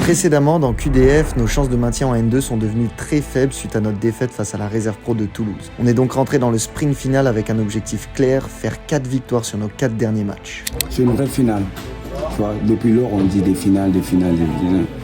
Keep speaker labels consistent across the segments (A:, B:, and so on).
A: Précédemment, dans QDF, nos chances de maintien en N2 sont devenues très faibles suite à notre défaite face à la réserve pro de Toulouse. On est donc rentré dans le sprint final avec un objectif clair, faire 4 victoires sur nos 4 derniers matchs.
B: C'est une vraie finale. Tu vois, depuis lors, on dit des finales.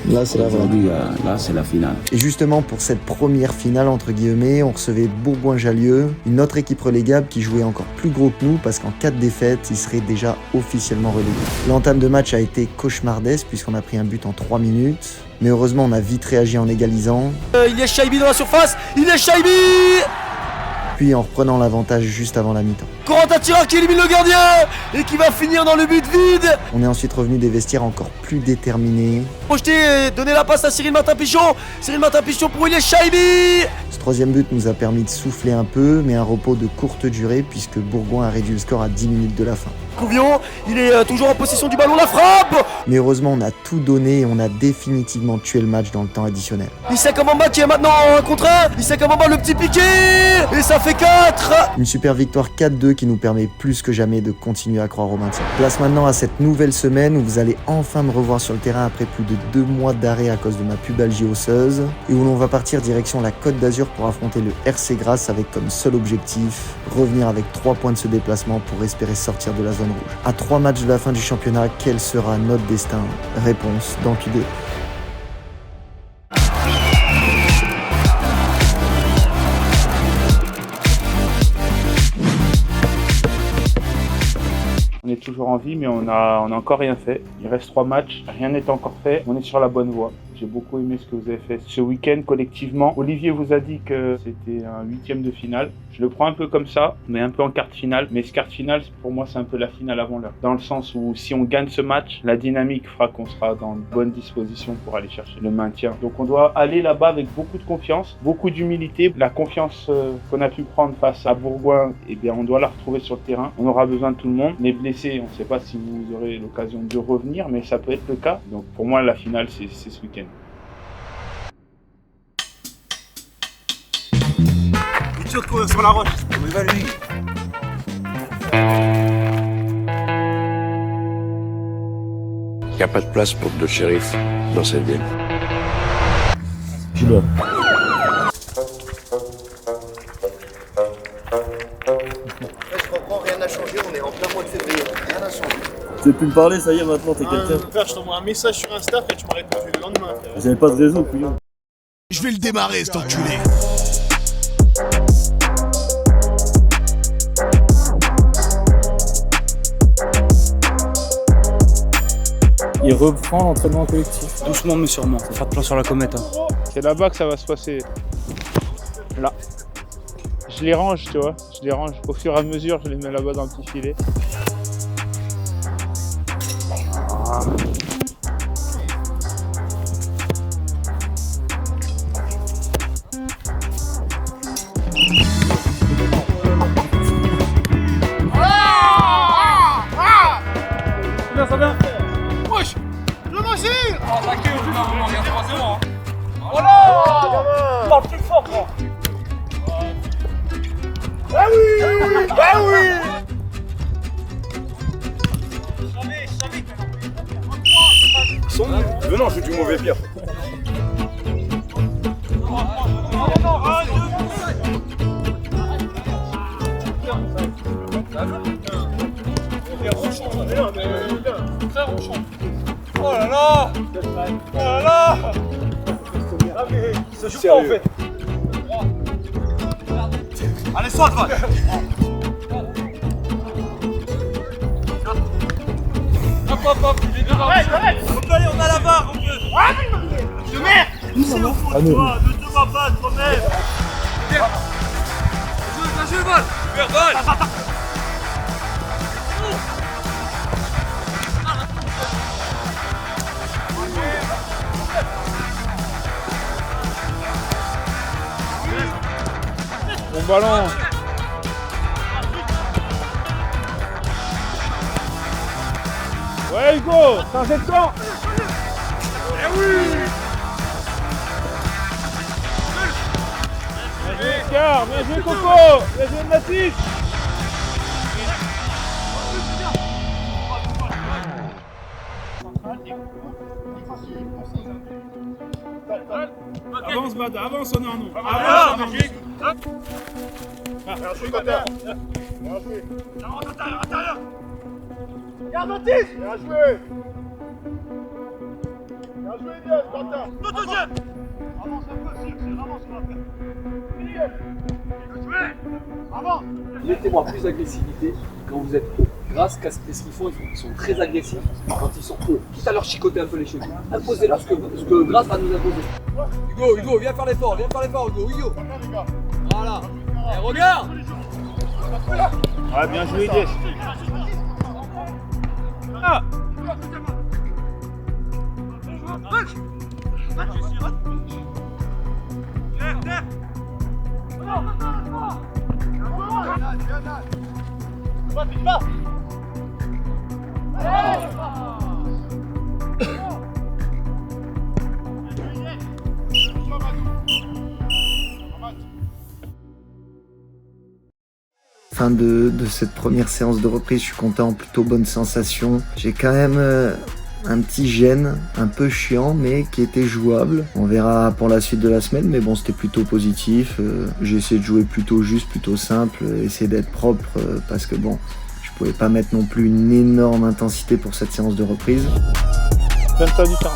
A: Là, c'est la vraie.
B: Aujourd'hui, là, c'est la finale.
A: Et justement, pour cette première finale, entre guillemets, on recevait Bourgoin-Jallieu, une autre équipe relégable qui jouait encore plus gros que nous parce qu'en cas de défaite, ils seraient déjà officiellement relégués. L'entame de match a été cauchemardesque puisqu'on a pris un but en 3 minutes. Mais heureusement, on a vite réagi en égalisant.
C: Il y a Chaibi dans la surface, il est Chaibi!
A: Puis en reprenant l'avantage juste avant la mi-temps.
C: Corentin Tirard qui élimine le gardien et qui va finir dans le but vide.
A: On est ensuite revenu des vestiaires encore plus déterminés.
C: Projeté et donner la passe à Cyril Martin-Pichon. Cyril Martin-Pichon pour Ilyes Chaibi.
A: Ce troisième but nous a permis de souffler un peu, mais un repos de courte durée puisque Bourgoin a réduit le score à 10 minutes de la fin.
C: Couvion, il est toujours en possession du ballon, la frappe.
A: Mais heureusement, on a tout donné et on a définitivement tué le match dans le temps additionnel.
C: Issa Kamamba qui est maintenant en contre 1. Issa Kamamba, le petit piqué. Et ça fait 4.
A: Une super victoire 4-2 qui nous permet plus que jamais de continuer à croire au maintien. Place maintenant à cette nouvelle semaine où vous allez enfin me revoir sur le terrain après plus de 2 mois d'arrêt à cause de ma pubalgie osseuse et où l'on va partir direction la Côte d'Azur pour affronter le RC Grasse avec comme seul objectif revenir avec 3 points de ce déplacement pour espérer sortir de la zone rouge. À 3 matchs de la fin du championnat, quel sera notre destin? Réponse dans QD.
D: On est toujours en vie, mais on a encore rien fait. Il reste 3 matchs, rien n'est encore fait. On est sur la bonne voie. J'ai beaucoup aimé ce que vous avez fait ce week-end collectivement. Olivier vous a dit que c'était un 8e de finale. Je le prends un peu comme ça, mais un peu en quart de finale. Mais ce quart de finale, pour moi, c'est un peu la finale avant l'heure. Dans le sens où si on gagne ce match, la dynamique fera qu'on sera dans de bonnes dispositions pour aller chercher le maintien. Donc on doit aller là-bas avec beaucoup de confiance, beaucoup d'humilité. La confiance qu'on a pu prendre face à Bourgoin, eh bien, on doit la retrouver sur le terrain. On aura besoin de tout le monde. Les blessés, on ne sait pas si vous aurez l'occasion de revenir, mais ça peut être le cas. Donc pour moi, la finale, c'est ce week-end.
C: Il tire sur la roche.
E: Où il va lui?
F: Il n'y a pas de place pour 2 shérifs dans cette ville.
G: Je dois.
C: Je comprends, rien n'a changé, on est en plein mois de février, rien n'a changé.
G: Tu veux plus me parler, ça y est, maintenant t'es quelqu'un.
H: Frère, je t'envoie un message sur Insta, frère, tu m'as répondu le lendemain, frère.
G: J'avais pas de réseau, couillon.
H: Je vais le démarrer, cet enculé.
G: Il reprend l'entraînement collectif.
E: Doucement mais sûrement, faut faire de plan sur la comète. Hein.
D: C'est là-bas que ça va se passer. Là. Je les range, tu vois. Je les range au fur et à mesure, je les mets là-bas dans le petit filet. Ah.
H: Ça vient. Wesh, le magie. Oh, t'inquiète, on regarde 3-0. Hein. Voilà. Parle plus fort, moi. Ah oui. Ah oui. Je savais que...
I: Son venant, je suis du mauvais pire.
H: Oh là là. Oh là là. Ah mais ça joue pas en fait. Allez, soit Val. Hop, il est bien. Arrête. Allez, on a la barre, mon dieu. De merde. C'est au fond de toi, ne te bats pas toi-même. Viens, je Val. Val.
D: Bon ballon. Ouais Hugo, changez de camp.
H: Eh oui.
D: Bien joué Oscar, bien joué Coco, bien joué Mathis.
H: Central et Avance, Bada, avance, on est en nous. Avance, on est en nous. Bien joué, Bada. Bien joué. Intérieur. Garde Baptiste. Bien joué. Bien joué, Diaz, Quentin. Tout deuxième. Avance un peu, c'est avance, on va faire. Bien joué. Avance.
I: Mettez-moi plus d'agressivité quand vous êtes haut. Grâce, qu'est-ce qu'ils font? Ils sont très agressifs quand ils sont hauts. Quitte à leur chicoter un peu les cheveux. Imposez-leur ce que Grâce va nous imposer. Hugo, viens faire l'effort, Hugo. Voilà. Et regarde.
H: Ouais, bien joué, Diaz. Ah.
A: Fin de cette première séance de reprise, je suis content, plutôt bonne sensation. J'ai quand même un petit gêne, un peu chiant, mais qui était jouable. On verra pour la suite de la semaine, mais bon, c'était plutôt positif. J'ai essayé de jouer plutôt juste, plutôt simple, essayer d'être propre, parce que bon, je pouvais pas mettre non plus une énorme intensité pour cette séance de reprise.
H: Donne-toi du temps.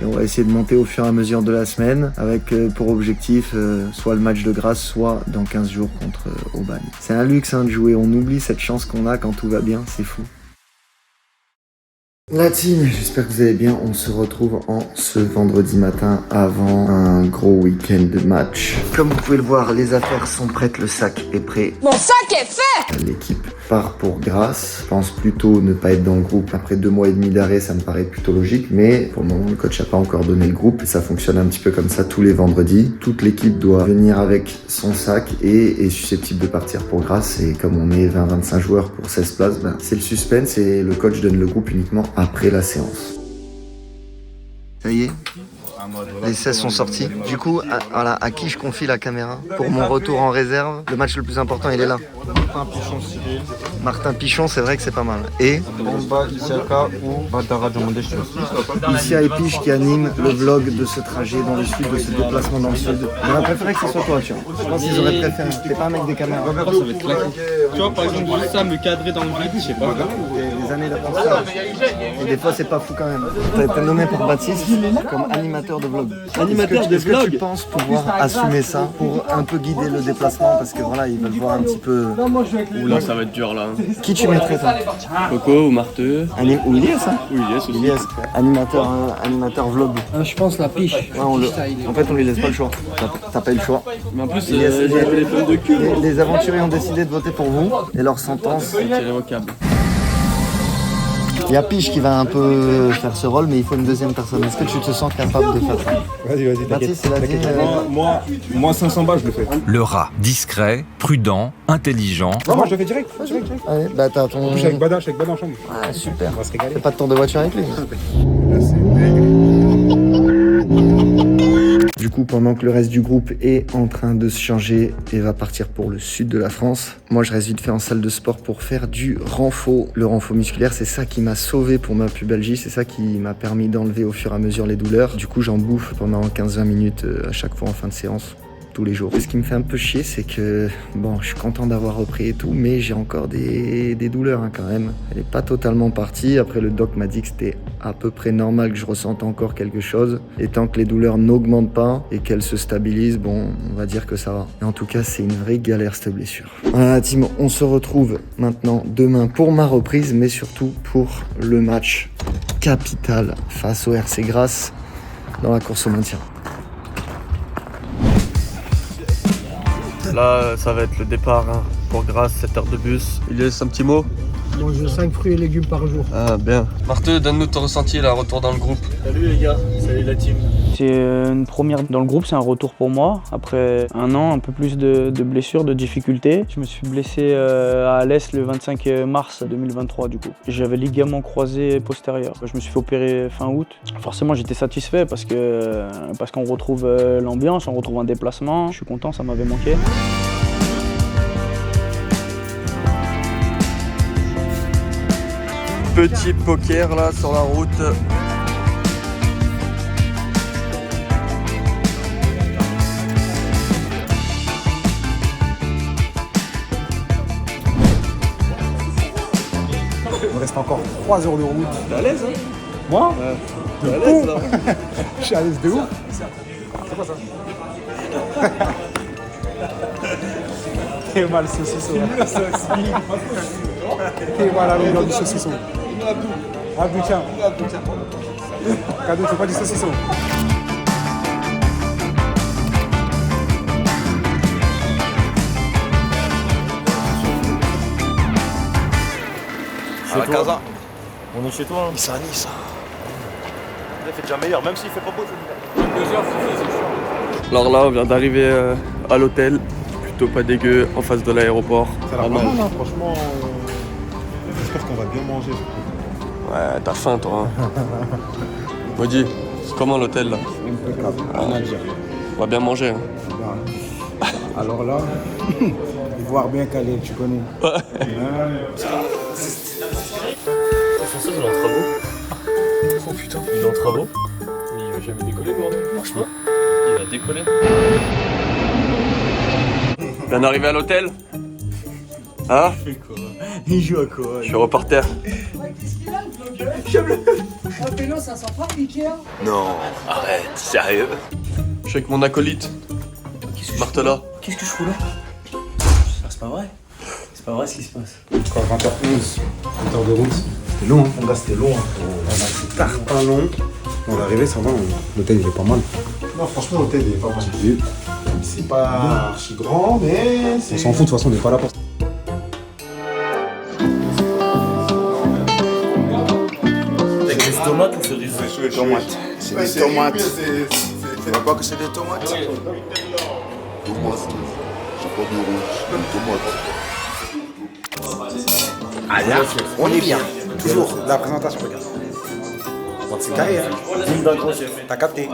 A: Et on va essayer de monter au fur et à mesure de la semaine avec pour objectif soit le match de Grasse, soit dans 15 jours contre Aubagne. C'est un luxe de jouer, on oublie cette chance qu'on a quand tout va bien, c'est fou. La team, j'espère que vous allez bien. On se retrouve en ce vendredi matin avant un gros week-end de match. Comme vous pouvez le voir, les affaires sont prêtes, le sac est prêt.
J: Mon sac est fait!
A: L'équipe part pour Grasse. Je pense plutôt ne pas être dans le groupe. Après 2 mois et demi d'arrêt, ça me paraît plutôt logique. Mais pour le moment, le coach n'a pas encore donné le groupe. Et ça fonctionne un petit peu comme ça tous les vendredis. Toute l'équipe doit venir avec son sac et est susceptible de partir pour Grasse. Et comme on est 20-25 joueurs pour 16 places, c'est le suspense et le coach donne le groupe uniquement après la séance. Ça y est, les 16 sont sortis. Du coup, à qui je confie la caméra pour mon retour en réserve? Le match le plus important, il est là. Martin Pichon, c'est vrai que c'est pas mal. Et Isia et Piche qui animent le vlog de ce trajet dans le sud, de ce déplacement dans le sud. J'aurais préféré que ce soit toi, tu vois. Je pense qu'ils auraient préféré. T'es pas un mec des caméras.
E: Ça va être claqué. Tu vois, par exemple, juste ça, me cadrer dans le vide, je sais pas.
A: Des années d'apprentissage. Et des fois, c'est pas fou quand même. T'as été nommé par Baptiste comme animateur de vlog.
E: Animateur de
A: Est-ce que
E: vlog.
A: tu penses pouvoir assumer ça pour un peu guider le déplacement? Parce que voilà, ils veulent voir un petit peu.
E: Oula, ça va être dur là.
A: Qui tu mettrais toi?
E: Coco ou Marteux.
A: Ou Ilias, hein?
E: Ou Ilias aussi.
A: Ilias, animateur vlog.
J: Je pense la piche.
A: Ouais, en fait, on lui laisse pas le choix. T'as pas eu le choix.
E: Mais en plus,
A: Ilias,
E: les pommes de cul.
A: les aventuriers ont décidé de voter pour vous et leur sentence.
E: C'est irrévocable.
A: Il y a Piche qui va un peu faire ce rôle, mais il faut une deuxième personne. Est-ce que tu te sens capable de faire ça?
B: Vas-y,
A: Baptiste, il a dit.
B: Moi 500 balles, je le fais.
K: Le rat, discret, prudent, intelligent.
B: Non, moi je le fais direct.
A: Allez, bah t'as ton.
B: Je suis avec Bada en chambre.
A: Ah, super.
B: On va se régaler.
A: Fais pas de tour de voiture avec lui. Du coup, pendant que le reste du groupe est en train de se changer et va partir pour le sud de la France, moi je reste vite fait en salle de sport pour faire du renfort. Le renfort musculaire, c'est ça qui m'a sauvé pour ma pubalgie, c'est ça qui m'a permis d'enlever au fur et à mesure les douleurs. Du coup, j'en bouffe pendant 15-20 minutes à chaque fois en fin de séance. Tous les jours. Ce qui me fait un peu chier, c'est que bon, je suis content d'avoir repris et tout, mais j'ai encore des douleurs quand même. Elle est pas totalement partie. Après, le doc m'a dit que c'était à peu près normal que je ressente encore quelque chose. Et tant que les douleurs n'augmentent pas et qu'elles se stabilisent, bon, on va dire que ça va. Et en tout cas, c'est une vraie galère cette blessure. Voilà, team, on se retrouve maintenant demain pour ma reprise, mais surtout pour le match capital face au RC Grasse dans la course au maintien.
C: Là, ça va être le départ pour Grasse, 7 heures de bus. Il laisse un petit mot?
L: Je mange 5 fruits et légumes par jour.
E: Ah bien. Marthe, donne-nous ton ressenti là, retour dans le groupe.
G: Salut les gars, salut la team.
M: C'est une première dans le groupe, c'est un retour pour moi. Après un an, un peu plus de blessures, de difficultés. Je me suis blessé à Alès le 25 mars 2023 du coup. J'avais ligament croisé postérieur. Je me suis fait opérer fin août. Forcément j'étais satisfait parce qu'on retrouve l'ambiance, on retrouve un déplacement. Je suis content, ça m'avait manqué.
E: Petit poker là sur la route.
N: Il me reste encore 3 heures de route.
E: T'es à l'aise hein?
N: Moi
E: T'es à l'aise là.
N: Je suis à l'aise de ouf. C'est quoi ça? T'es mal saucisson. T'es mal à l'odeur du saucisson. Abdou, tiens. Cadeau, c'est pas du saucisson.
G: Chez toi. On est chez toi. Hein.
C: Nice, Nice. Il fait déjà meilleur, même s'il fait pas beau.
E: 2 heures, c'est chiant. Alors là, on vient d'arriver à l'hôtel. Plutôt pas dégueu, en face de l'aéroport.
N: Ça a l'air pas mal, hein, franchement. J'espère qu'on va bien manger.
E: Ouais, t'as faim toi. Hein. Maudit, c'est comment l'hôtel là?
N: Impeccable, rien à dire.
E: On va bien manger. Hein.
N: Alors là, voir bien calé, tu connais.
E: Ouais.
G: François, il est en travaux. Oh putain, il est en travaux. Mais il va jamais décoller, bordel. Franchement, il va décoller.
E: On vient d'arriver à l'hôtel. Hein?
G: Il fait quoi? Il joue à quoi?
E: Je suis reporter.
J: Un pélo, ça sent pas piqué.
C: Non, arrête, sérieux?
E: Je suis avec mon acolyte. Martela.
L: Qu'est-ce que je fous là? C'est pas vrai. C'est pas vrai ce qui se passe.
N: Encore 20h11, 20h de route. C'était long, hein. Là, c'était long. C'est tarpin long. On est arrivé, ça va. L'hôtel, il est pas mal. Non, franchement, l'hôtel, il est pas mal. C'est pas archi grand, mais on s'en fout, de toute façon, on n'est pas là pour ça.
G: Avec des tomates ou cerises?
C: C'est des tomates. C'est des tomates. Tu vois pas que c'est des tomates?
H: Tomates. C'est pas du rouge, tomates.
C: Ah là, on est bien. Toujours.
N: La présentation, regarde. C'est carré, hein. T'as capté.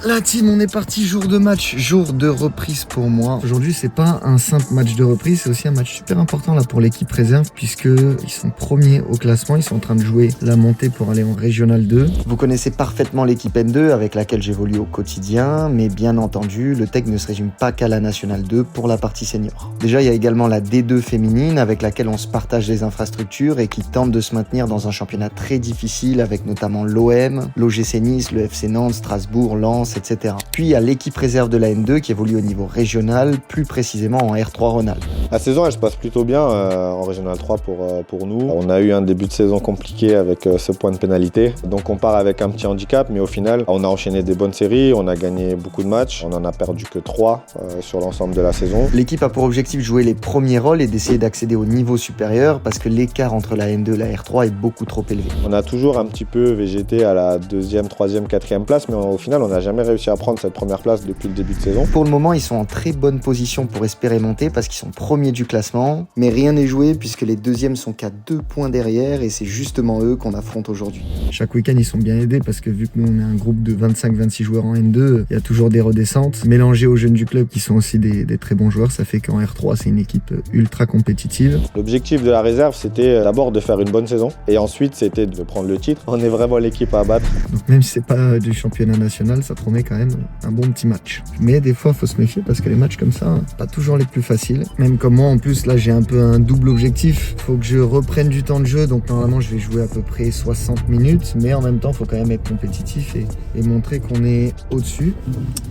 A: La team, on est parti, jour de match, jour de reprise pour moi. Aujourd'hui, c'est pas un simple match de reprise, c'est aussi un match super important là pour l'équipe réserve puisque ils sont premiers au classement, ils sont en train de jouer la montée pour aller en Régional 2. Vous connaissez parfaitement l'équipe N2 avec laquelle j'évolue au quotidien, mais bien entendu, le TEC ne se résume pas qu'à la Nationale 2 pour la partie senior. Déjà, il y a également la D2 féminine avec laquelle on se partage les infrastructures et qui tente de se maintenir dans un championnat très difficile avec notamment l'OM, l'OGC Nice, le FC Nantes, Strasbourg, Lens, etc. Puis il y a l'équipe réserve de la N2 qui évolue au niveau régional, plus précisément en R3 Rhône-Alpes.
O: La saison elle se passe plutôt bien en Régional 3 pour nous. On a eu un début de saison compliqué avec ce point de pénalité. Donc on part avec un petit handicap, mais au final on a enchaîné des bonnes séries, on a gagné beaucoup de matchs, on en a perdu que 3 sur l'ensemble de la saison.
A: L'équipe a pour objectif de jouer les premiers rôles et d'essayer d'accéder au niveau supérieur parce que l'écart entre la N2 et la R3 est beaucoup trop élevé.
O: On a toujours un petit peu végété à la 2e, 3e, 4e place, mais au final on n'a jamais réussi à prendre cette première place depuis le début de saison.
A: Pour le moment, ils sont en très bonne position pour espérer monter parce qu'ils sont premiers du classement, mais rien n'est joué puisque les deuxièmes sont qu'à 2 points derrière et c'est justement eux qu'on affronte aujourd'hui. Chaque week-end, ils sont bien aidés parce que vu que nous on est un groupe de 25-26 joueurs en N2, il y a toujours des redescentes. Mélangés aux jeunes du club qui sont aussi des très bons joueurs, ça fait qu'en R3, c'est une équipe ultra compétitive.
O: L'objectif de la réserve, c'était d'abord de faire une bonne saison et ensuite c'était de prendre le titre. On est vraiment l'équipe à battre.
A: Donc même si c'est pas du championnat national, ça promet quand même un bon petit match. Mais des fois, faut se méfier parce que les matchs comme ça, pas toujours les plus faciles. Même comme moi, en plus, là, j'ai un peu un double objectif. Faut que je reprenne du temps de jeu, donc normalement, je vais jouer à peu près 60 minutes. Mais en même temps, faut quand même être compétitif et montrer qu'on est au-dessus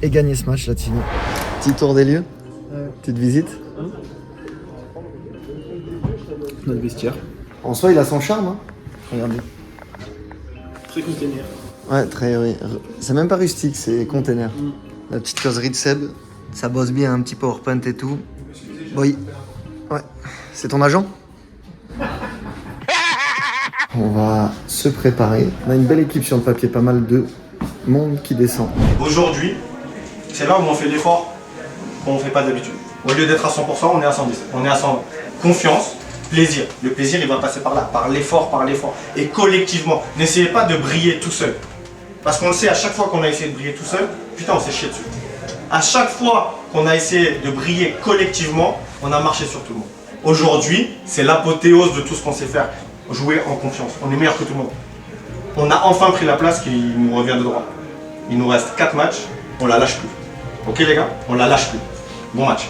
A: et gagner ce match, là, Tino. Petit tour des lieux, petite visite.
G: Notre vestiaire.
A: En soi, il a son charme, hein. Regardez.
G: Très contenir.
A: Ouais, très, oui. C'est même pas rustique, c'est container. La petite causerie de Seb, ça bosse bien, un petit PowerPoint et tout. Oui. Ouais. C'est ton agent? On va se préparer. On a une belle équipe sur le papier, pas mal de monde qui descend.
P: Aujourd'hui, c'est là où on fait l'effort qu'on ne fait pas d'habitude. Au lieu d'être à 100%, on est à 110. On est à 100. Confiance, plaisir. Le plaisir, il va passer par là, par l'effort, Et collectivement, n'essayez pas de briller tout seul. Parce qu'on le sait, à chaque fois qu'on a essayé de briller tout seul, putain, on s'est chié dessus. À chaque fois qu'on a essayé de briller collectivement, on a marché sur tout le monde. Aujourd'hui, c'est l'apothéose de tout ce qu'on sait faire. Jouer en confiance. On est meilleur que tout le monde. On a enfin pris la place qui nous revient de droit. Il nous reste 4 matchs, on la lâche plus. Ok les gars, on la lâche plus. Bon match.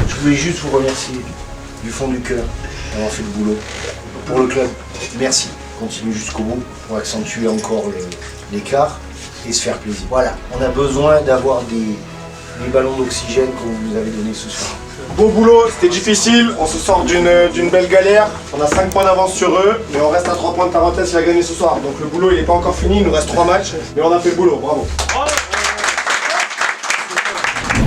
Q: Je voulais juste vous remercier du fond du cœur d'avoir fait le boulot. Pour le club, merci. Continuez jusqu'au bout pour accentuer encore l'écart et se faire plaisir. Voilà, on a besoin d'avoir des ballons d'oxygène que vous nous avez donnés ce soir.
P: Beau boulot, c'était difficile, on se sort d'une belle galère. On a 5 points d'avance sur eux, mais on reste à 3 points de Tarentaise s'il a gagné ce soir. Donc le boulot il n'est pas encore fini, il nous reste 3 matchs, mais on a fait le boulot, bravo.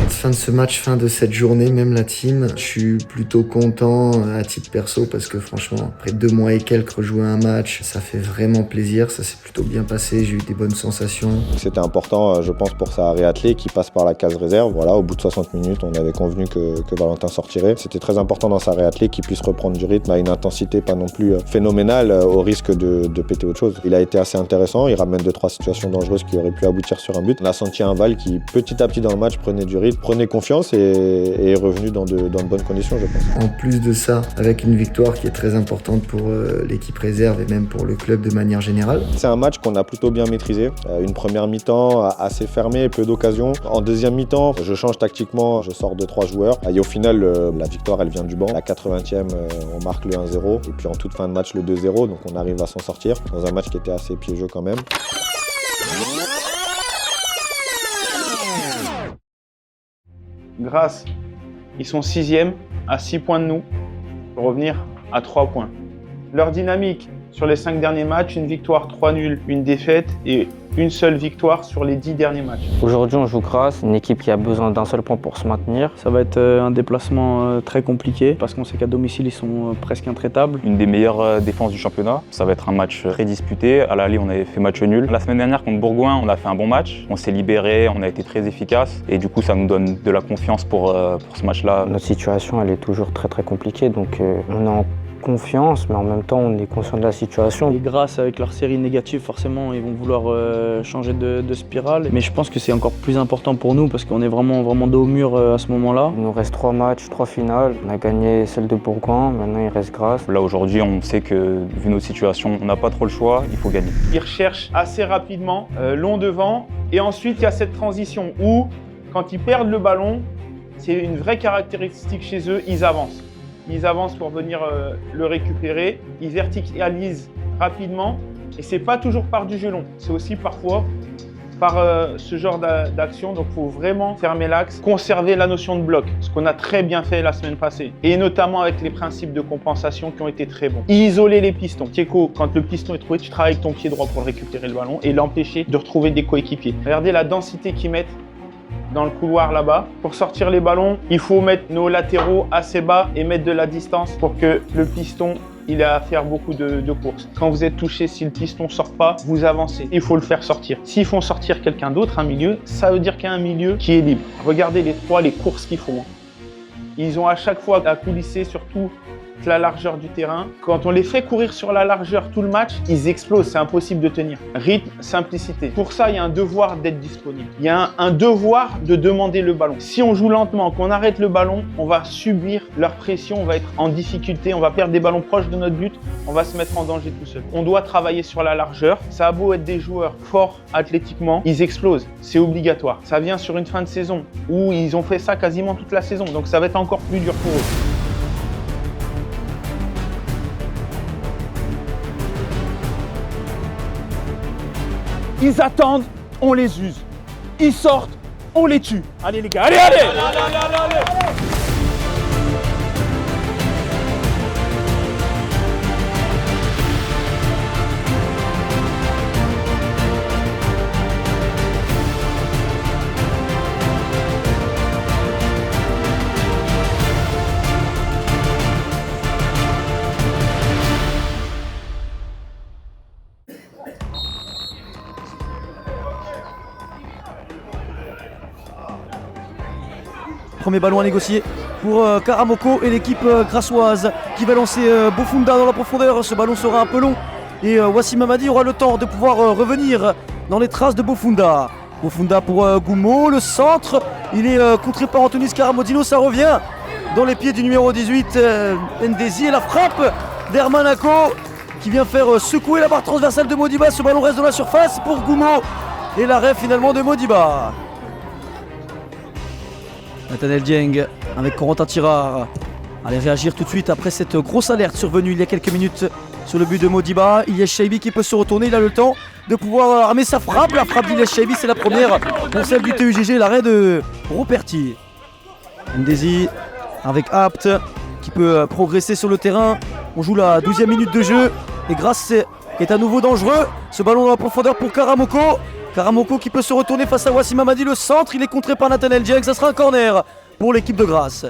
A: Fin de ce match, fin de cette journée, même la team, je suis plutôt content à titre perso parce que franchement, après 2 mois et quelques, rejouer un match, ça fait vraiment plaisir, ça s'est plutôt bien passé, j'ai eu des bonnes sensations.
O: C'était important, je pense, pour sa réathlée qui passe par la case réserve. Voilà, au bout de 60 minutes, on avait convenu que Valentin sortirait. C'était très important dans sa réathlée qu'il puisse reprendre du rythme à une intensité pas non plus phénoménale au risque de péter autre chose. Il a été assez intéressant, il ramène 2-3 situations dangereuses qui auraient pu aboutir sur un but. On a senti un Val qui, petit à petit dans le match, prenait du rythme, prenait confiance et est revenu dans de bonnes conditions, je pense.
A: En plus de ça, avec une victoire qui est très importante pour l'équipe réserve et même pour le club de manière générale.
O: C'est un match qu'on a plutôt bien maîtrisé. Une première mi-temps assez fermée, peu d'occasions. En deuxième mi-temps, je change tactiquement, je sors 2-3 joueurs. Et au final, la victoire, elle vient du banc. À la 80e, on marque le 1-0. Et puis en toute fin de match, le 2-0. Donc on arrive à s'en sortir dans un match qui était assez piégeux quand même.
D: Grasse, ils sont 6e, à 6 points de nous, pour revenir à 3 points. Leur dynamique sur les 5 derniers matchs, une victoire, 3 nuls, une défaite et une seule victoire sur les 10 derniers matchs.
M: Aujourd'hui, on joue Grasse, une équipe qui a besoin d'un seul point pour se maintenir. Ça va être un déplacement très compliqué parce qu'on sait qu'à domicile, ils sont presque intraitables.
R: Une des meilleures défenses du championnat. Ça va être un match très disputé. À l'aller, on avait fait match nul. La semaine dernière, contre Bourgoin, on a fait un bon match. On s'est libéré, on a été très efficace. Et du coup, ça nous donne de la confiance pour ce match-là.
M: Notre situation, elle est toujours très compliquée. Donc, on est en confiance, mais en même temps, on est conscient de la situation. Et grâce avec leur série négative, forcément, ils vont vouloir changer de spirale. Mais je pense que c'est encore plus important pour nous parce qu'on est vraiment dos au mur à ce moment-là. Il nous reste 3 matchs, 3 finales. On a gagné celle de Bourgoin, maintenant il reste Grasse.
R: Là, aujourd'hui, on sait que, vu notre situation, on n'a pas trop le choix, il faut gagner.
D: Ils recherchent assez rapidement, long devant. Et ensuite, il y a cette transition où, quand ils perdent le ballon, c'est une vraie caractéristique chez eux, ils avancent. Ils avancent pour venir le récupérer, ils verticalisent rapidement et c'est pas toujours par du jeu long, c'est aussi parfois par ce genre d'action, donc il faut vraiment fermer l'axe, conserver la notion de bloc, ce qu'on a très bien fait la semaine passée, et notamment avec les principes de compensation qui ont été très bons. Isoler les pistons. Tieko, quand le piston est trouvé, tu travailles avec ton pied droit pour récupérer le ballon et l'empêcher de retrouver des coéquipiers. Regardez la densité qu'ils mettent dans le couloir là-bas. Pour sortir les ballons, il faut mettre nos latéraux assez bas et mettre de la distance pour que le piston il a à faire beaucoup de courses. Quand vous êtes touché, si le piston ne sort pas, vous avancez. Il faut le faire sortir. S'ils font sortir quelqu'un d'autre, un milieu, ça veut dire qu'il y a un milieu qui est libre. Regardez les trois, les courses qu'ils font. Ils ont à chaque fois à coulisser sur toute la largeur du terrain. Quand on les fait courir sur la largeur tout le match, ils explosent, c'est impossible de tenir. Rythme, simplicité. Pour ça, il y a un devoir d'être disponible. Il y a un devoir de demander le ballon. Si on joue lentement, qu'on arrête le ballon, on va subir leur pression, on va être en difficulté, on va perdre des ballons proches de notre but, on va se mettre en danger tout seul. On doit travailler sur la largeur. Ça a beau être des joueurs forts athlétiquement, ils explosent. C'est obligatoire. Ça vient sur une fin de saison où ils ont fait ça quasiment toute la saison, donc ça va être encore plus dur pour eux. Ils attendent, on les use. Ils sortent, on les tue. Allez les gars, allez, allez, allez.
C: Premier ballon à négocier pour Karamoko et l'équipe grassoise qui va lancer Bofunda dans la profondeur. Ce ballon sera un peu long et Wassim Hamadi aura le temps de pouvoir revenir dans les traces de Bofunda. Bofunda pour Goumo, le centre, il est contré par Antonis Karamodino, ça revient dans les pieds du numéro 18 Ndezi et la frappe d'Herman Ako qui vient faire secouer la barre transversale de Modiba. Ce ballon reste dans la surface pour Goumo et l'arrêt finalement de Modiba. Nathaniel Dieng avec Corentin Tirard. Allez réagir tout de suite après cette grosse alerte survenue il y a quelques minutes sur le but de Modiba. Ilyes Chaibi qui peut se retourner, il a le temps de pouvoir armer sa frappe. La frappe d'Ilyes Chaibi, c'est la première pour celle du TUGG, l'arrêt de Ruperti. Ndezi avec Apt qui peut progresser sur le terrain. On joue la 12e minute de jeu et Grasse est à nouveau dangereux. Ce ballon dans la profondeur pour Karamoko. Karamoko qui peut se retourner face à Wassim Hamadi, le centre, il est contré par Nathaniel Dieng, ça sera un corner pour l'équipe de Grasse.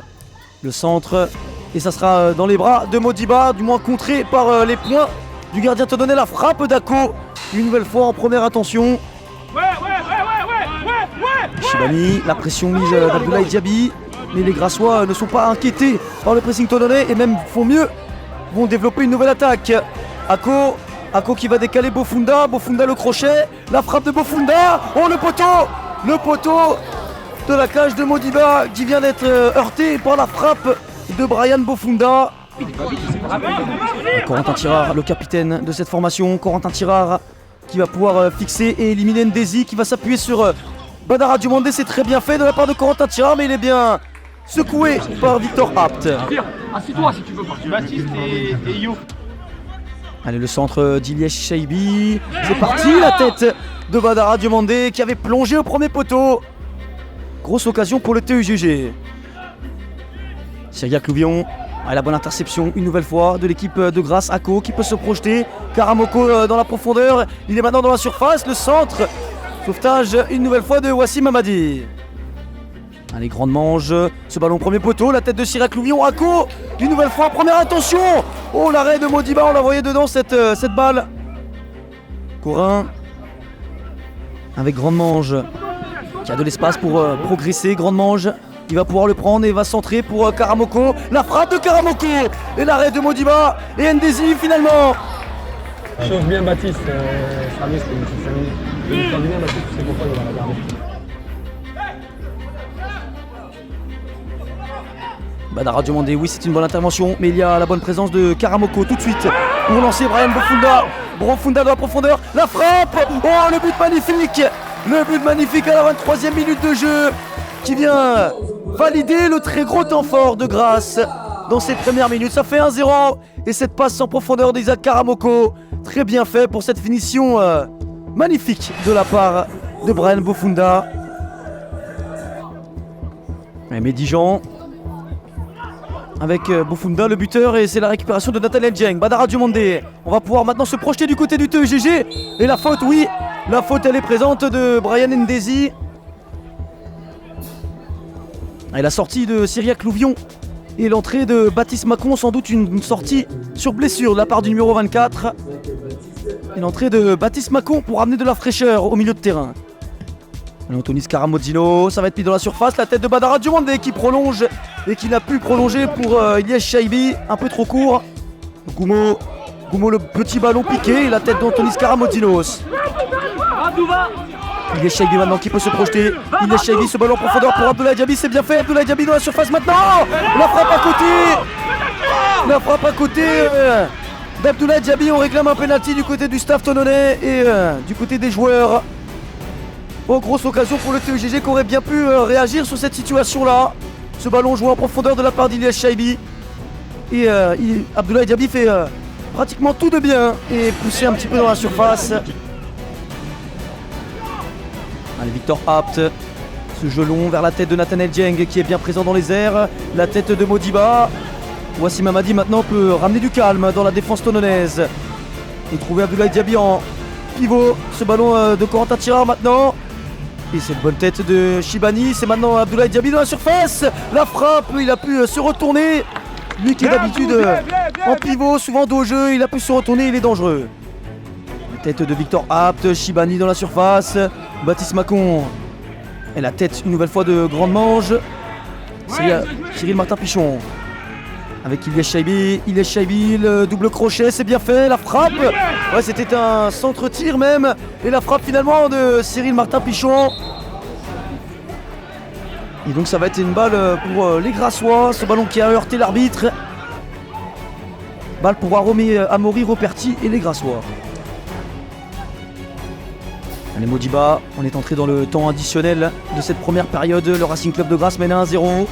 C: Le centre, et ça sera dans les bras de Modiba, du moins contré par les poings du gardien Todonnet. La frappe d'Ako, une nouvelle fois en première intention. Chibani, la pression mise d'Abdoulaye Diaby, mais les Grassois ne sont pas inquiétés par le pressing Todonnet et même font mieux, vont développer une nouvelle attaque. Ako qui va décaler Bofunda, Bofunda le crochet, la frappe de Bofunda, oh le poteau de la cage de Modiba qui vient d'être heurté par la frappe de Brian Bofunda. Corentin Tirard, le capitaine de cette formation, Corentin Tirard qui va pouvoir fixer et éliminer Ndezi qui va s'appuyer sur Badara Diomandé, c'est très bien fait de la part de Corentin Tirard mais il est bien secoué par Victor Apt.
I: Assieds-toi si tu veux pas.
D: Baptiste et You.
C: Allez, le centre d'Ilyes Chaibi. C'est parti, la tête de Badara Diomandé qui avait plongé au premier poteau. Grosse occasion pour le TUGG. Cyriac Louvion a la bonne interception une nouvelle fois de l'équipe de Grasse. Ako qui peut se projeter. Karamoko dans la profondeur. Il est maintenant dans la surface. Le centre. Sauvetage une nouvelle fois de Wassim Hamadi. Allez, grande mange, ce ballon premier poteau, la tête de Cyriac Louvion, Ako, une nouvelle fois, première intention. Oh, l'arrêt de Modiba, on l'a voyé dedans cette balle. Corin, avec grande mange, qui a de l'espace pour progresser, grande mange, il va pouvoir le prendre et va centrer pour Karamoko. La frappe de Karamoko et l'arrêt de Modiba et Ndezi finalement.
I: Chauffe bien Baptiste, Samis, c'est une petite 5 minutes. Il me bien Baptiste, tu sais pourquoi il va la garder.
C: Badara Diomandé, oui c'est une bonne intervention, mais il y a la bonne présence de Karamoko tout de suite pour lancer Brian Bofunda. Bofunda dans la profondeur, la frappe. Oh, le but magnifique. Le but magnifique à la 23e minute de jeu qui vient valider le très gros temps fort de Grasse dans ces premières minutes. Ça fait 1-0 et cette passe en profondeur d'Isaac Karamoko, très bien fait pour cette finition magnifique de la part de Brian Bofunda. Et Médijan avec Bofunda le buteur, et c'est la récupération de Nathaniel Dieng. Badara Diomandé, on va pouvoir maintenant se projeter du côté du TEGG. Et la faute, oui, la faute elle est présente de Brian Ndezi. Et la sortie de Cyriac Louvion et l'entrée de Baptiste Macon, sans doute une sortie sur blessure de la part du numéro 24. Et l'entrée de Baptiste Macon pour amener de la fraîcheur au milieu de terrain. Anthony Scaramozzino, ça va être mis dans la surface, la tête de Badara Diomandé qui prolonge et qui n'a pu prolonger pour Ilyes Chaibi, un peu trop court. Goumo le petit ballon piqué et la tête d'Anthony Scaramozzino. Ilyes Chaibi maintenant qui peut se projeter. Ilyes Chaibi, ce ballon en profondeur pour Abdoulaye Diaby, c'est bien fait. Abdoulaye Diaby dans la surface maintenant. La frappe à côté. La frappe à côté d'Abdoulaye Diaby. On réclame un penalty du côté du staff tononnais et du côté des joueurs. Oh, grosse occasion pour le TEGG qui aurait bien pu réagir sur cette situation-là. Ce ballon joué en profondeur de la part d'Ilyes Chaibi. Et Abdoulaye Diaby fait pratiquement tout de bien et poussé un petit peu dans la surface. Allez, Victor Apt, ce jeu long vers la tête de Nathaniel Dieng qui est bien présent dans les airs. La tête de Modiba. Wassim Hamadi maintenant peut ramener du calme dans la défense tononnaise. Et trouver Abdoulaye Diaby en pivot. Ce ballon de Corentin Tirard maintenant. Et cette bonne tête de Shibani, c'est maintenant Abdoulaye Diaby dans la surface. La frappe, il a pu se retourner. Lui qui est d'habitude en pivot, souvent dos au jeu, il a pu se retourner, il est dangereux. La tête de Victor Apt, Shibani dans la surface. Baptiste Macon. Et la tête une nouvelle fois de Grande Mange. Cyril Martin Pichon. Avec Ilyes Chaibi, le double crochet, c'est bien fait, la frappe. Ouais, c'était un centre-tir même. Et la frappe finalement de Cyril Martin Pichon. Et donc ça va être une balle pour les Grassois, ce ballon qui a heurté l'arbitre. Balle pour Amaury Roperti et les Grassois. Allez, Modiba, on est entré dans le temps additionnel de cette première période. Le Racing Club de Grasse mène 1-0.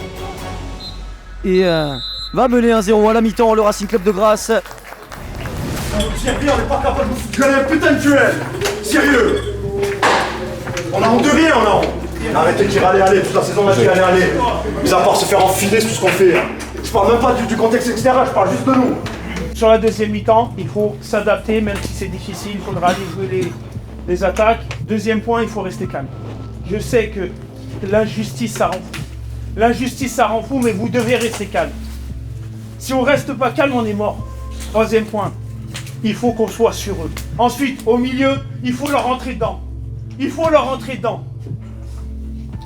C: Et va mener 1-0 à la mi-temps, le Racing Club de Grasse.
H: On n'est pas capable de foutre un putain de duel. Sérieux. On a honte de rien, on a honte. Arrêtez de dire allez, toute la saison on a dit allez. Mis à part se faire enfiler, c'est tout ce qu'on fait. Je parle même pas du contexte extérieur, je parle juste de nous.
D: Sur la deuxième mi-temps, il faut s'adapter, même si c'est difficile, il faudra aller jouer les attaques. Deuxième point, il faut rester calme. Je sais que l'injustice, ça rend fou. L'injustice, ça rend fou, mais vous devez rester calme. Si on reste pas calme, on est mort. Troisième point, il faut qu'on soit sur eux. Ensuite, au milieu, il faut leur rentrer dedans. Il faut leur rentrer dedans.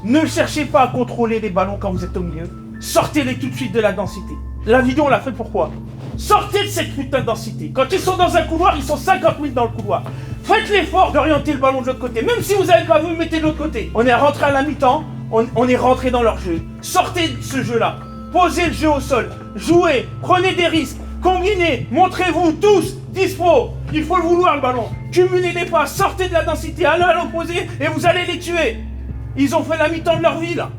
D: Ne cherchez pas à contrôler les ballons quand vous êtes au milieu. Sortez-les tout de suite de la densité. La vidéo, on l'a fait pourquoi? Sortez de cette putain de densité. Quand ils sont dans un couloir, ils sont 50 000 dans le couloir. Faites l'effort d'orienter le ballon de l'autre côté. Même si vous n'avez pas vu, mettez de l'autre côté. On est rentré à la mi-temps, on est rentré dans leur jeu. Sortez de ce jeu-là. Posez le jeu au sol. Jouez, prenez des risques. Combinez, montrez-vous tous dispo. Il faut le vouloir, le ballon. Cumulez les pas, sortez de la densité, allez à l'opposé et vous allez les tuer. Ils ont fait la mi-temps de leur vie, là.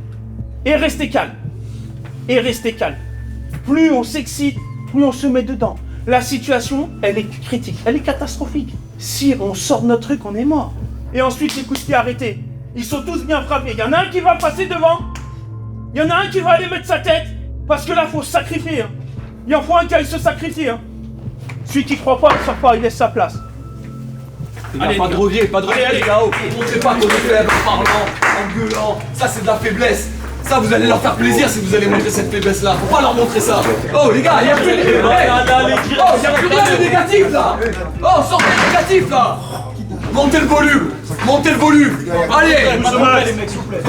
D: Et restez calme. Et restez calme. Plus on s'excite, plus on se met dedans. La situation, elle est critique, elle est catastrophique. Si on sort de notre truc, on est mort. Et ensuite, les coups de pied arrêtés. Ils sont tous bien frappés. Il y en a un qui va passer devant. Il y en a un qui va aller mettre sa tête. Parce que là, il faut se sacrifier. Hein. Il en faut un qui aille se sacrifier. Hein. Celui qui croit pas, il ne sort pas, il laisse sa place.
I: Allez, pas de regret, les gars. Montrez pas qu'on est faible en parlant, en gueulant. Ça, c'est de la faiblesse. Ça, vous allez leur faire plaisir si vous allez montrer cette faiblesse-là. Faut pas leur montrer ça. Oh, les gars, il n'y a plus rien de négatif, là. Oh, sortez le négatif, là. Montez le volume. Montez le volume. Allez. Les mecs, s'il vous plaît.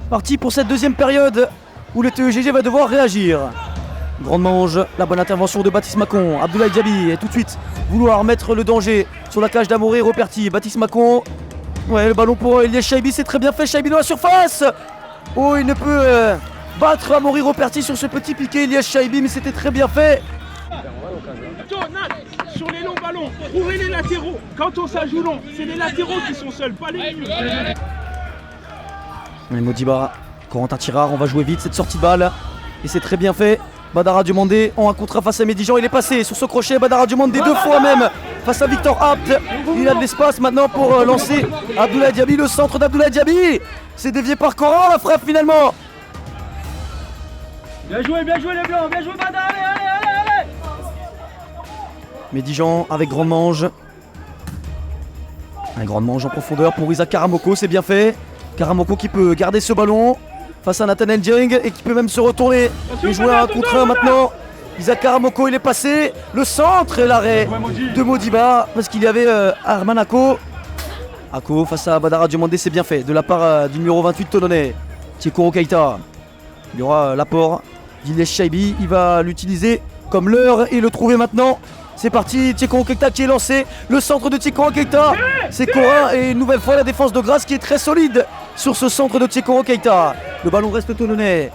C: Parti pour cette deuxième période où le TEGG va devoir réagir. Grande Mange, la bonne intervention de Baptiste Macon. Abdoulaye Diaby et tout de suite vouloir mettre le danger sur la cage d'Amaury Roperti. Baptiste Macon, ouais, le ballon pour Ilyes Chaibi, c'est très bien fait. Chaibi dans la surface. Oh, il ne peut battre Amaury Roperti sur ce petit piqué. Ilyes Chaibi, mais c'était très bien fait.
H: Sur les longs ballons, trouvez les latéraux. Quand on s'ajoute long, c'est les latéraux qui sont seuls, pas les milieux.
C: Modiba, Corentin Tirard, on va jouer vite cette sortie de balle. Et c'est très bien fait. Badara Diomandé en un contre face à Médijan. Il est passé sur ce crochet. Badara Diomandé 2 fois même face à Victor Abt. Il a de l'espace maintenant pour lancer Abdoulaye Diaby. Le centre d'Abdoulaye Diaby. C'est dévié par Coran. La frappe finalement.
I: Bien joué les Blancs. Bien joué Badara. Allez.
C: Médijan avec grande mange. Un grande mange en profondeur pour Isaac Karamoko. C'est bien fait. Karamoko qui peut garder ce ballon face à Nathaniel Dieng et qui peut même se retourner et jouer un contre 1 maintenant. Isaac Karamoko, il est passé. Le centre et l'arrêt de Modiba parce qu'il y avait Arman Ako. Ako face à Badara Diomandé, c'est bien fait de la part du numéro 28 Tolonais. Tchekoro Keita. Il y aura l'apport d'Ilyes Chaibi. Il va l'utiliser comme l'heure et le trouver maintenant. C'est parti, Tchekoro Keita qui est lancé. Le centre de Tchekoro Keita. C'est Corin et une nouvelle fois la défense de Grasse qui est très solide sur ce centre de Tchekoro Keita. Le ballon reste Tolonais.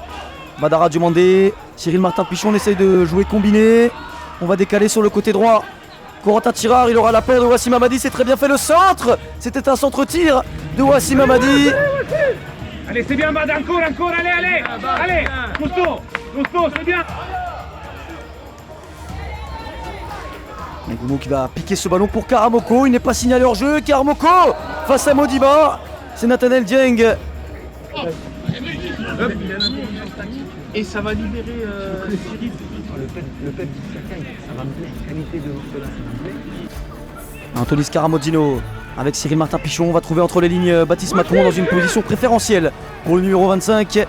C: Badara Diomandé. Cyril Martin Pichon essaye de jouer combiné. On va décaler sur le côté droit. Corentin Tirard, il aura la paire de Wassim Hamadi. C'est très bien fait le centre. C'était un centre-tir de Wassim Hamadi.
I: Allez, c'est bien Badara, encore, allez. Gusto, c'est bien.
C: Ngoumo qui va piquer ce ballon pour Karamoko. Il n'est pas signalé hors jeu. Karamoko face à Modiba. C'est Nathaniel Dieng.
I: Et ça va libérer Cyril.
L: Le fait que ça va me la qualité de
C: Antonis Karamodino avec Cyril Martin Pichon. On va trouver entre les lignes Baptiste Macron dans une position préférentielle pour le numéro 25.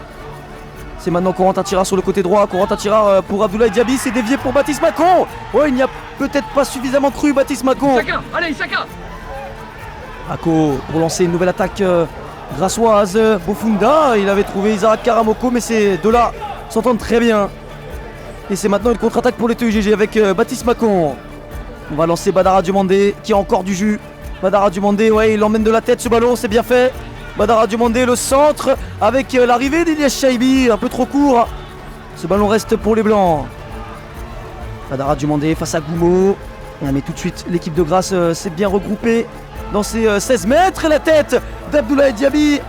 C: C'est maintenant Corentin Tirard sur le côté droit. Corentin Tirard pour Abdoulaye Diaby. C'est dévié pour Baptiste Macron. Ouais, il n'y a peut-être pas suffisamment cru Baptiste Macron.
I: Allez, Isaka.
C: Ako pour lancer une nouvelle attaque grassoise. Bofunda, il avait trouvé Isaac Karamoko, mais ces deux-là s'entendent très bien. Et c'est maintenant une contre-attaque pour les TUGG avec Baptiste Macron. On va lancer Badara Diomandé qui a encore du jus. Badara Diomandé, ouais, il emmène de la tête ce ballon, c'est bien fait. Badara Diomandé, le centre avec l'arrivée d'Ilyes Chaibi, un peu trop court. Ce ballon reste pour les Blancs. Badara Diomandé face à Goumo. Mais tout de suite, l'équipe de Grasse s'est bien regroupée dans ses 16 mètres. Et la tête d'Abdoulaye Diaby.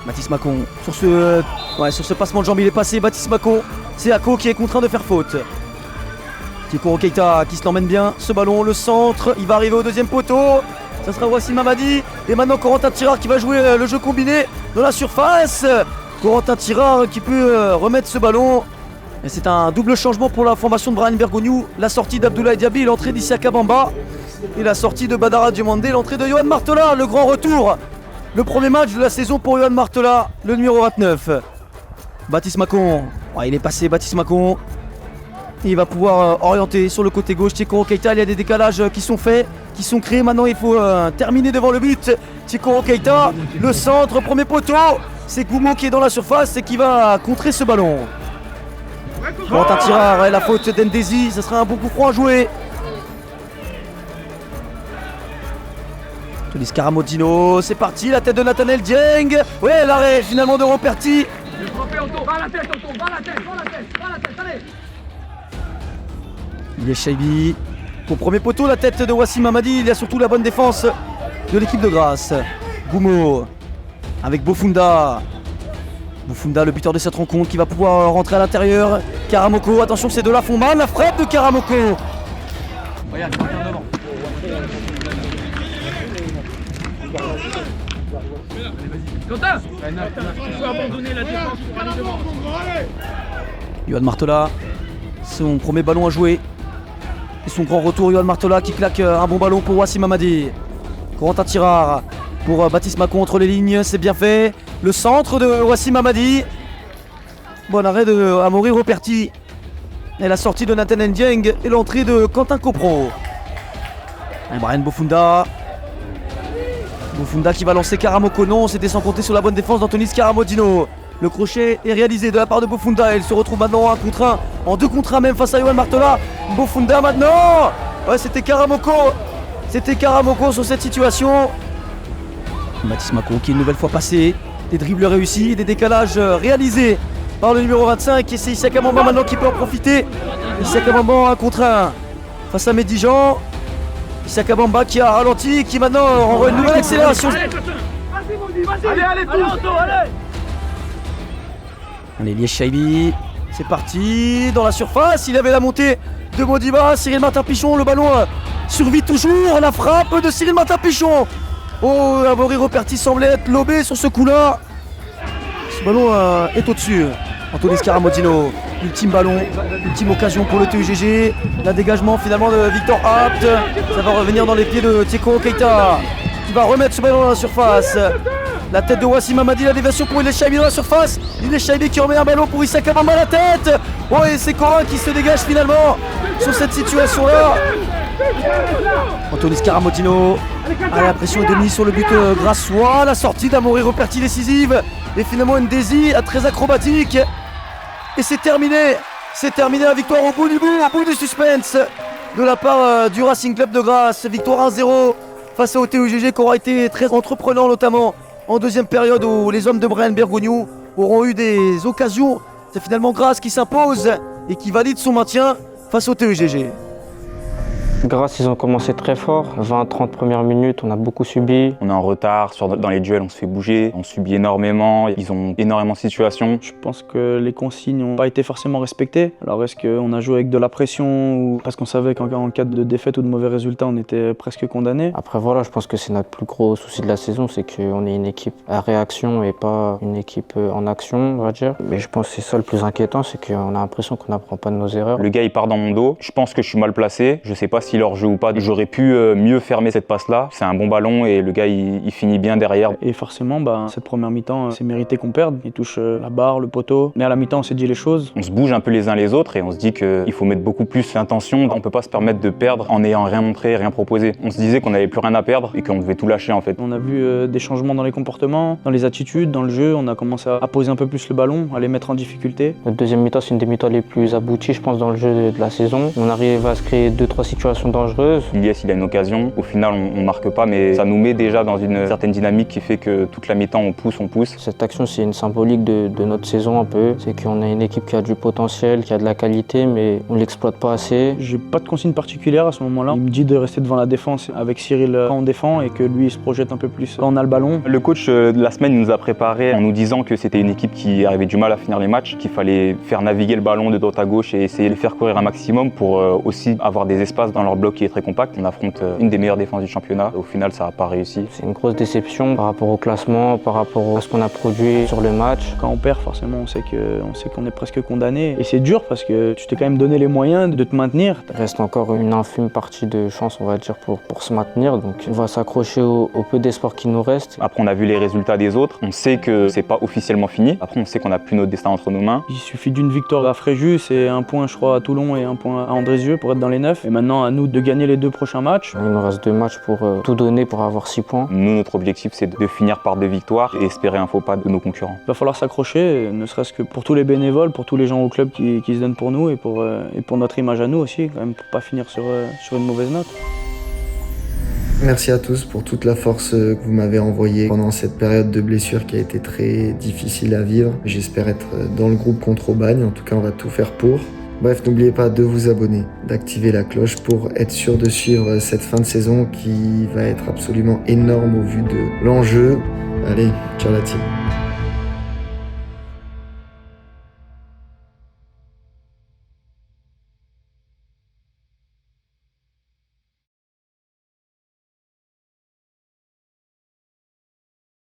C: Baptiste Macon sur ce passement de jambe, il est passé. Baptiste Macon, c'est Ako qui est contraint de faire faute. Tchekoro Keita qui se l'emmène bien. Ce ballon, le centre, il va arriver au deuxième poteau. Ça sera Wassim Hamadi. Et maintenant Corentin Tirard qui va jouer le jeu combiné dans la surface. Corentin Tirard qui peut remettre ce ballon. Et c'est un double changement pour la formation de Brian Bergogneau. La sortie d'Abdoulaye Diaby, l'entrée d'Issaka Bamba. Et la sortie de Badara Diomandé, l'entrée de Yohan Martola, le grand retour. Le premier match de la saison pour Yohan Martola, le numéro 29. Baptiste Macon, ouais, il est passé Baptiste Macon. Il va pouvoir orienter sur le côté gauche. Tchekoro Keita, il y a des décalages qui sont faits, qui sont créés. Maintenant il faut terminer devant le but. Tchekoro Keita, le centre, premier poteau. C'est Goumo qui est dans la surface et qui va contrer ce ballon. Corentin Tirard, la faute d'Ndesi, ce sera un bon coup franc à jouer. Antonis Karamodino, c'est parti, la tête de Nathaniel Dieng. Ouais, l'arrêt finalement de Roperti. Ilyes Chaibi. Pour premier poteau, la tête de Wassim Hamadi. Il y a surtout la bonne défense de l'équipe de Grasse. Goumo avec Bofunda. Bofunda, le buteur de cette rencontre, qui va pouvoir rentrer à l'intérieur. Karamoko, attention, ces deux-là font mal. La frappe de Karamoko.
I: Regarde, devant. Quentin, il faut abandonner la défense pour aller devant.
C: Yohan Martola, son premier ballon à jouer. Et son grand retour, Yohan Martola qui claque un bon ballon pour Wassim Hamadi. Corentin Tirard pour Baptiste Macon entre les lignes, c'est bien fait. Le centre de Wassim Hamadi. Bon arrêt de Amaury Roperti. Et la sortie de Nathaniel Dieng et l'entrée de Quentin Copro. Et Brian Bofunda. Bofunda qui va lancer Karamoko. Non, c'était sans compter sur la bonne défense d'Antonis Karamodino. Le crochet est réalisé de la part de Bofunda. Il se retrouve maintenant en 1 contre 1, en 2 contre 1 même face à Yohan Martola. Bofunda maintenant. Ouais, c'était Karamoko. C'était Karamoko sur cette situation. Baptiste Macon qui est une nouvelle fois passé. Des dribbles réussis, des décalages réalisés par le numéro 25. Et c'est Issaka Bamba maintenant qui peut en profiter. Issaka Bamba en 1 contre 1 face à Médijan. Issaka Bamba qui a ralenti, qui maintenant renvoie une nouvelle accélération.
I: Allez,
C: Allez, Liège Shaibi, c'est parti dans la surface. Il avait la montée de Modiba. Cyril Martin-Pichon, le ballon survit toujours. La frappe de Cyril Martin-Pichon. Oh, Amaury Roperti semblait être lobé sur ce coup-là. Ce ballon est au-dessus. Anthony Scaramodino, ultime ballon, ultime occasion pour le TUGG. Le dégagement finalement de Victor Apt. Ça va revenir dans les pieds de Tieko Keita qui va remettre ce ballon dans la surface. La tête de Wassim Hamadi, la déviation pour Ilyes Shaibi dans la surface. Ilyes Shaibi qui remet un ballon pour Issaka Bamba à la tête. Oh, et c'est Corin qui se dégage finalement sur cette situation-là. Anthony Scaramodino. Allez, la pression est de mise sur le but grassois. La sortie d'Amaury Roperti décisive. Et finalement une Daisy très acrobatique. Et c'est terminé. C'est terminé, la victoire au bout du suspense de la part du Racing Club de Grasse. Victoire 1-0 face au TUGG qui aura été très entreprenant, notamment en deuxième période où les hommes de Brian Bergogneau auront eu des occasions. C'est finalement Grasse qui s'impose et qui valide son maintien face au TUGG.
S: Grasse, ils ont commencé très fort. 20-30 premières minutes, on a beaucoup subi.
R: On est en retard, dans les duels on se fait bouger, on subit énormément, ils ont énormément de situations.
M: Je pense que les consignes n'ont pas été forcément respectées. Alors est-ce qu'on a joué avec de la pression ou parce qu'on savait qu'en cas de défaite ou de mauvais résultats, on était presque condamné?
S: Après voilà, je pense que c'est notre plus gros souci de la saison, c'est qu'on est une équipe à réaction et pas une équipe en action, on va dire. Mais je pense que c'est ça le plus inquiétant, c'est qu'on a l'impression qu'on n'apprend pas de nos erreurs.
R: Le gars il part dans mon dos, je pense que je suis mal placé, je sais pas s'il hors-jeu ou pas. J'aurais pu mieux fermer cette passe-là. C'est un bon ballon et le gars il finit bien derrière.
M: Et forcément, cette première mi-temps, c'est mérité qu'on perde. Il touche la barre, le poteau. Mais à la mi-temps, on s'est dit les choses.
R: On se bouge un peu les uns les autres et on se dit qu'il faut mettre beaucoup plus l'intention. On peut pas se permettre de perdre en n'ayant rien montré, rien proposé. On se disait qu'on n'avait plus rien à perdre et qu'on devait tout lâcher en fait.
M: On a vu des changements dans les comportements, dans les attitudes, dans le jeu. On a commencé à poser un peu plus le ballon, à les mettre en difficulté.
S: Notre deuxième mi-temps, c'est une des mi-temps les plus abouties, je pense, dans le jeu de la saison. On arrive à se créer 2-3 situations dangereuses.
R: Ilyes, il a une occasion. Au final, on marque pas, mais ça nous met déjà dans une certaine dynamique qui fait que toute la mi-temps, on pousse.
S: Cette action, c'est une symbolique de notre saison un peu. C'est qu'on a une équipe qui a du potentiel, qui a de la qualité, mais on l'exploite pas assez.
M: J'ai pas de consigne particulière à ce moment-là. Il me dit de rester devant la défense avec Cyril quand on défend et que lui, il se projette un peu plus quand on a le ballon.
R: Le coach de la semaine nous a préparé en nous disant que c'était une équipe qui avait du mal à finir les matchs, qu'il fallait faire naviguer le ballon de droite à gauche et essayer de faire courir un maximum pour aussi avoir des espaces dans leur bloc qui est très compact. On affronte une des meilleures défenses du championnat. Au final, ça n'a pas réussi.
S: C'est une grosse déception par rapport au classement, par rapport à ce qu'on a produit sur le match.
M: Quand on perd, forcément, on sait qu'on est presque condamné. Et c'est dur parce que tu t'es quand même donné les moyens de te maintenir.
S: Il reste encore une infime partie de chance, on va dire, pour se maintenir. Donc on va s'accrocher au peu d'espoir qui nous reste.
R: Après, on a vu les résultats des autres. On sait que c'est pas officiellement fini. Après, on sait qu'on n'a plus notre destin entre nos mains.
M: Il suffit d'une victoire à Fréjus et un point, je crois, à Toulon et un point à Andrézieux pour être dans les 9. Et maintenant, à nous de gagner les 2 prochains matchs.
S: Il nous reste 2 matchs pour tout donner pour avoir 6 points.
R: Nous, notre objectif, c'est de finir par 2 victoires et espérer un faux pas de nos concurrents.
M: Il va falloir s'accrocher, ne serait-ce que pour tous les bénévoles, pour tous les gens au club qui se donnent pour nous et pour notre image à nous aussi, quand même, pour pas finir sur une mauvaise note.
A: Merci à tous pour toute la force que vous m'avez envoyée pendant cette période de blessure qui a été très difficile à vivre. J'espère être dans le groupe contre Aubagne, en tout cas on va tout faire pour. Bref, n'oubliez pas de vous abonner, d'activer la cloche pour être sûr de suivre cette fin de saison qui va être absolument énorme au vu de l'enjeu. Allez, ciao la team.